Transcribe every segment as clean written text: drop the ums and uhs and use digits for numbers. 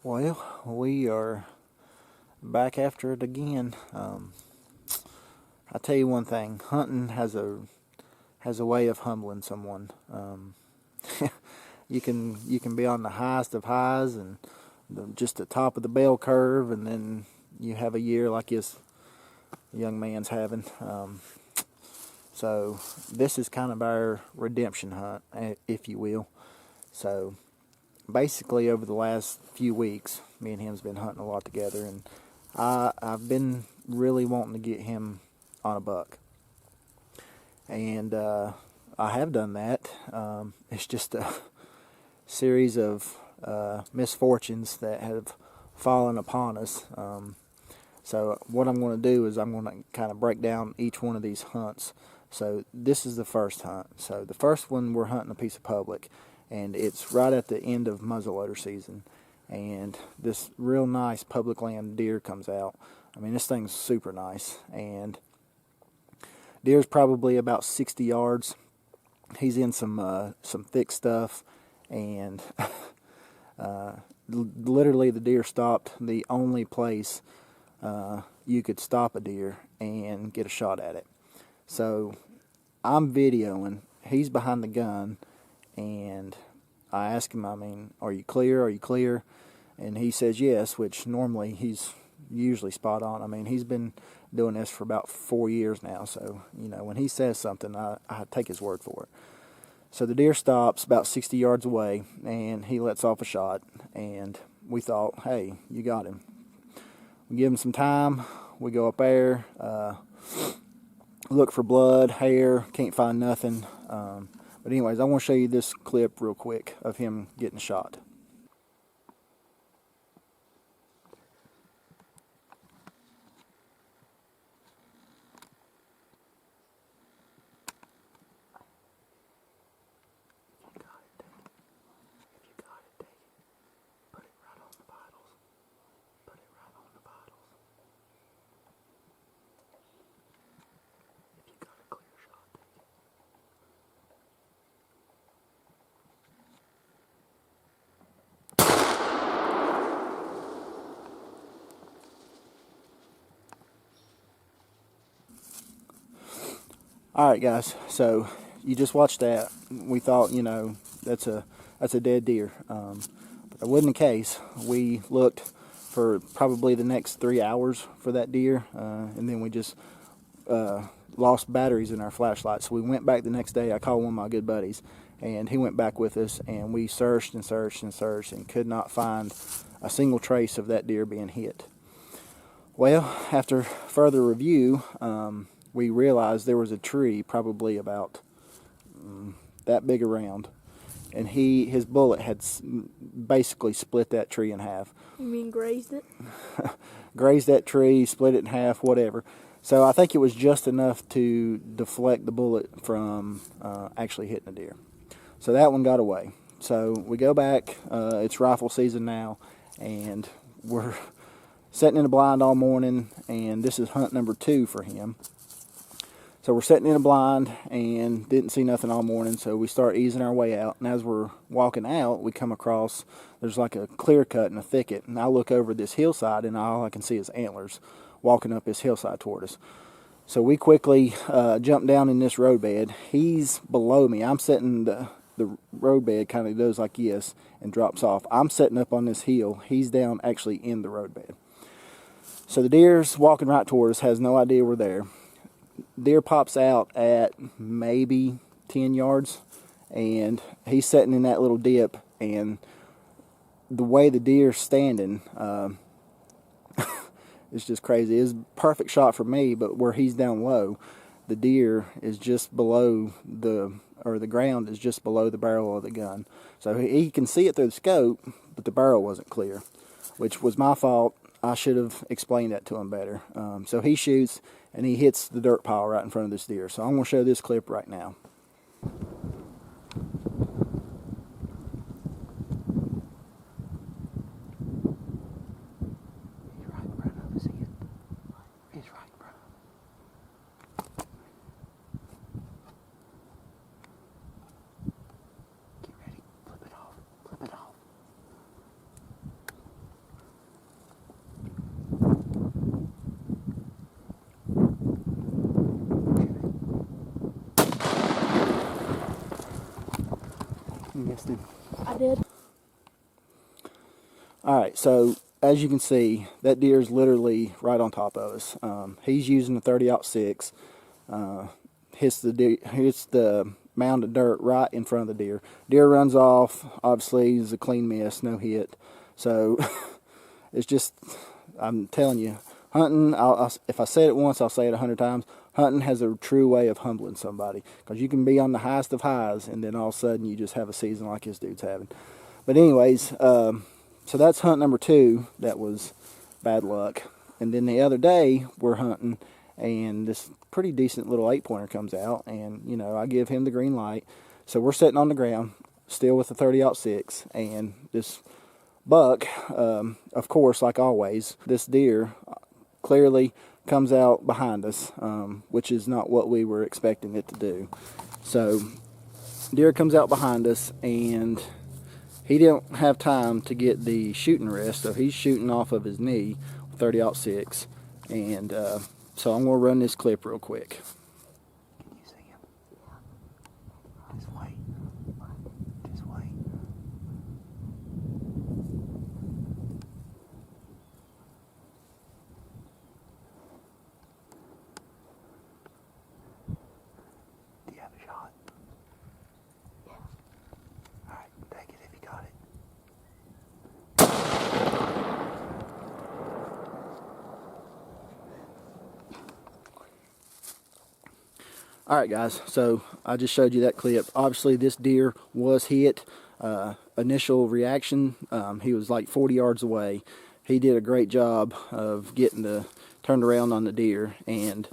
Well, we are back after it again. I tell you one thing: hunting has a way of humbling someone. You can be on the highest of highs and just the top of the bell curve, and then you have a year like this young man's having. So this is kind of our redemption hunt, if you will. So basically, over the last few weeks, me and him's been hunting a lot together, and I've been really wanting to get him on a buck, and I have done that. It's just a series of misfortunes that have fallen upon us. So what I'm going to do is I'm going to kind of break down each one of these hunts. So this is the first hunt. So the first one, we're hunting a piece of public, and it's right at the end of muzzleloader season, and this real nice public land deer comes out. I mean, this thing's super nice, and deer's probably about 60 yards. He's in some thick stuff, and literally the deer stopped the only place you could stop a deer and get a shot at it. So I'm videoing, he's behind the gun, and I ask him, are you clear? Are you clear? And he says yes, which normally he's usually spot on. He's been doing this for about 4 years now, so, when he says something, I take his word for it. So the deer stops about 60 yards away, and he lets off a shot, and we thought, hey, you got him. We give him some time, we go up there, look for blood, hair, can't find nothing. But anyways, I want to show you this clip real quick of him getting shot. Alright guys, so you just watched that. We thought, that's a dead deer. But that wasn't the case. We looked for probably the next 3 hours for that deer, and then we just lost batteries in our flashlight. So we went back the next day. I called one of my good buddies, and he went back with us, and we searched and searched and searched and could not find a single trace of that deer being hit. Well, after further review, we realized there was a tree probably about that big around, and his bullet had basically split that tree in half. You mean grazed it? Grazed that tree, split it in half, whatever. So I think it was just enough to deflect the bullet from actually hitting a deer. So that one got away. So we go back. It's rifle season now, and we're sitting in a blind all morning, and this is hunt number 2 for him. So we're sitting in a blind and didn't see nothing all morning, so we start easing our way out. And as we're walking out, we come across, there's like a clear cut in a thicket. And I look over this hillside, and all I can see is antlers walking up this hillside toward us. So we quickly jump down in this roadbed. He's below me. I'm sitting, the roadbed kind of goes like this and drops off. I'm sitting up on this hill. He's down actually in the roadbed. So the deer's walking right toward us, has no idea we're there. Deer pops out at maybe 10 yards, and he's sitting in that little dip, and the way the deer's standing, it's just crazy. It's a perfect shot for me, but where he's down low, the deer is just below the ground is just below the barrel of the gun. So he can see it through the scope, but the barrel wasn't clear, which was my fault. I should have explained that to him better. So he shoots, and he hits the dirt pile right in front of this deer. So I'm going to show this clip right now. He's right in front of his head. He's right in front of him. Get ready. Flip it off. Flip it off. blasted? I did. All right, so as you can see, that deer is literally right on top of us. He's using a 30-06. Hits the mound of dirt right in front of the deer. Deer runs off. Obviously, it's a clean miss, no hit. So it's just, I'm telling you, hunting. If I say it once, I'll say it 100 times. Hunting has a true way of humbling somebody, because you can be on the highest of highs, and then all of a sudden you just have a season like this dude's having. But anyways, so that's hunt number 2. That was bad luck. And then the other day we're hunting, and this pretty decent little 8-pointer comes out, and you know, I give him the green light. So we're sitting on the ground still with the 30-06, and this buck, of course, like always, this deer clearly comes out behind us, which is not what we were expecting it to do. So deer comes out behind us, and he didn't have time to get the shooting rest, so he's shooting off of his knee, 30-06, and so I'm going to run this clip real quick. Can you see him? Just wait. Just wait. Do you have a shot? Yeah. Alright, take it if you got it. All right, guys, so I just showed you that clip. Obviously, this deer was hit. Initial reaction, he was like 40 yards away. He did a great job of getting turned around on the deer, and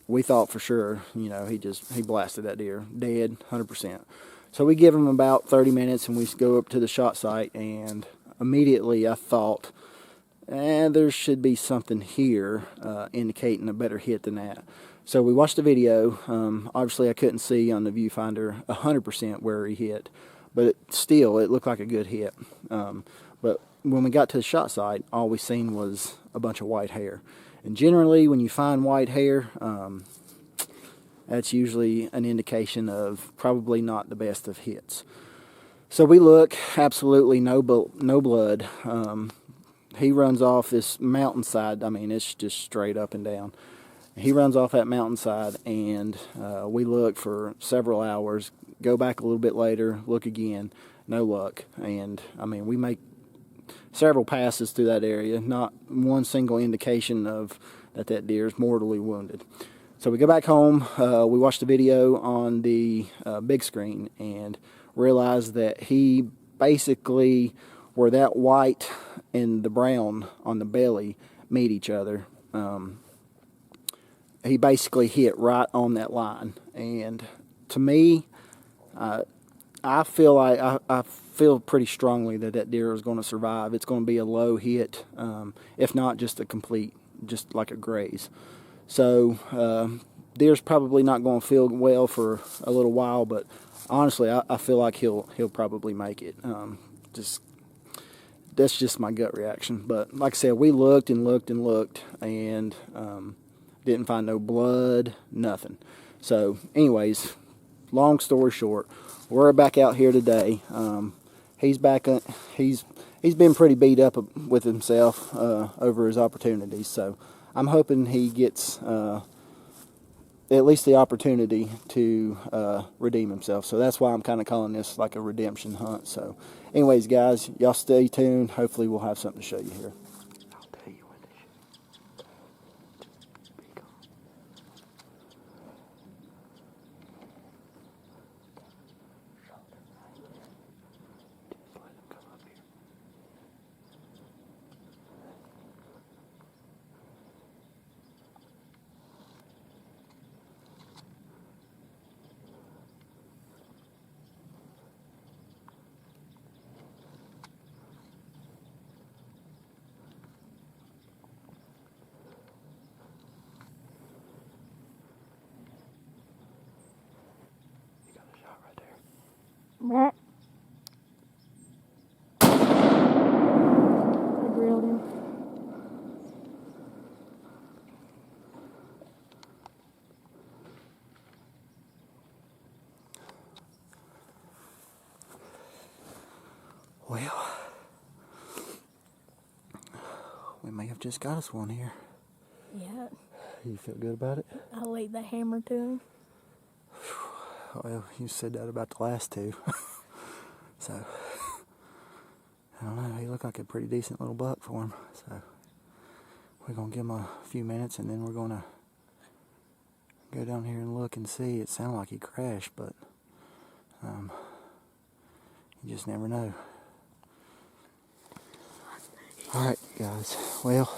we thought for sure, you know, he blasted that deer, dead, 100%. So we give him about 30 minutes, and we go up to the shot site, and immediately I thought, there should be something here indicating a better hit than that. So we watched the video. Obviously, I couldn't see on the viewfinder 100% where he hit, but still, it looked like a good hit. But when we got to the shot site, all we seen was a bunch of white hair. And generally, when you find white hair, that's usually an indication of probably not the best of hits. So we look, absolutely no blood. He runs off this mountainside. I mean, it's just straight up and down. He runs off that mountainside, and we look for several hours, go back a little bit later, look again, no luck. And, I mean, we make several passes through that area, not one single indication of that deer is mortally wounded. So we go back home, we watch the video on the big screen, and realize that he basically, where that white and the brown on the belly meet each other, he basically hit right on that line. And to me, I feel pretty strongly that deer is going to survive. It's going to be a low hit, if not just a complete, just like a graze. So deer's probably not going to feel well for a little while, but honestly, I feel like he'll probably make it. That's just my gut reaction. But like I said, we looked and looked and looked, and didn't find no blood, nothing. So anyways, long story short, we're back out here today. He's back. He's been pretty beat up with himself over his opportunities. So I'm hoping he gets at least the opportunity to redeem himself. So that's why I'm kind of calling this like a redemption hunt. So anyways, guys, y'all stay tuned. Hopefully we'll have something to show you here. I'll tell you when they shoot. Be calm. Just let them come up here. You got a shot right there. I grilled him. Well, we may have just got us one here. Yeah, You feel good about it? I laid the hammer to him. Well, you said that about the last two. So, I don't know. He looked like a pretty decent little buck for him. So, we're going to give him a few minutes and then we're going to go down here and look and see. It sounded like he crashed, but you just never know. Alright, guys. Well,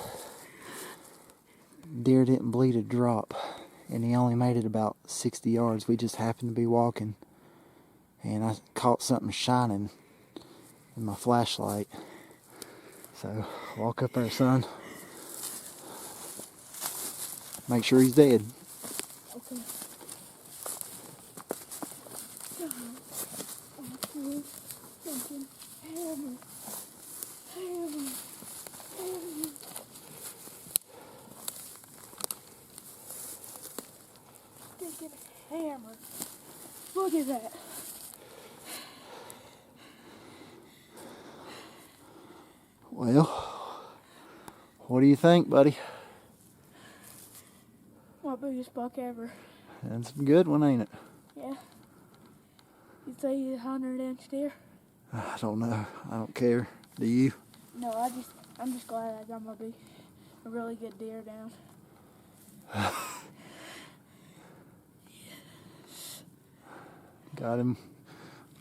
deer didn't bleed a drop, and he only made it about 60 yards. We just happened to be walking, and I caught something shining in my flashlight. So, walk up there, son. Make sure he's dead. Okay. Hammer. Hammer. Hammer. Stinking hammer. Look at that. Well, what do you think, buddy? My biggest buck ever. That's a good one, ain't it? Yeah. You'd say he's a 100-inch deer? I don't know. I don't care. Do you? No, I'm just glad I got a really good deer down. Got him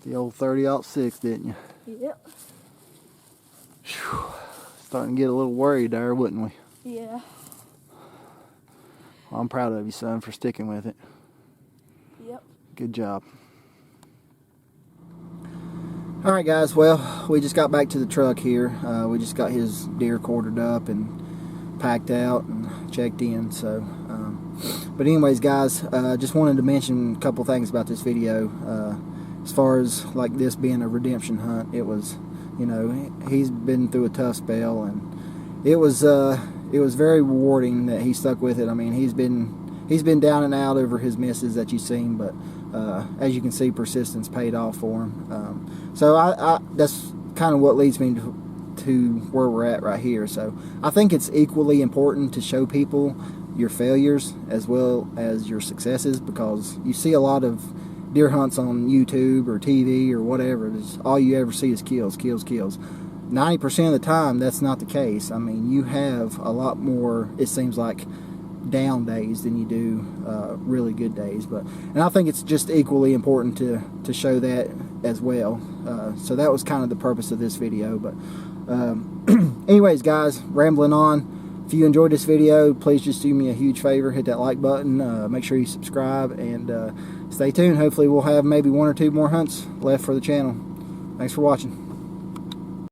the old 30-06, didn't you? Yep. Whew. Starting to get a little worried there, wouldn't we? Yeah. Well, I'm proud of you, son, for sticking with it. Yep. Good job. Alright, guys, well, we just got back to the truck here. We just got his deer quartered up and packed out and checked in. So, but anyways, guys, just wanted to mention a couple things about this video. As far as like this being a redemption hunt, it was, you know, he's been through a tough spell, and it was very rewarding that he stuck with it. I mean, he's been down and out over his misses that you've seen, but as you can see, persistence paid off for him. So I that's kind of what leads me to where we're at right here. So I think it's equally important to show people your failures as well as your successes, because you see a lot of deer hunts on YouTube or TV or whatever. All you ever see is kills, kills, kills. 90% of the time, that's not the case. I mean, you have a lot more, it seems like, down days than you do really good days. And I think it's just equally important to show that as well. So that was kind of the purpose of this video. But anyways, guys, rambling on. If you enjoyed this video, please just do me a huge favor, hit that like button, make sure you subscribe, and stay tuned. Hopefully we'll have maybe 1 or 2 more hunts left for the channel. Thanks for watching.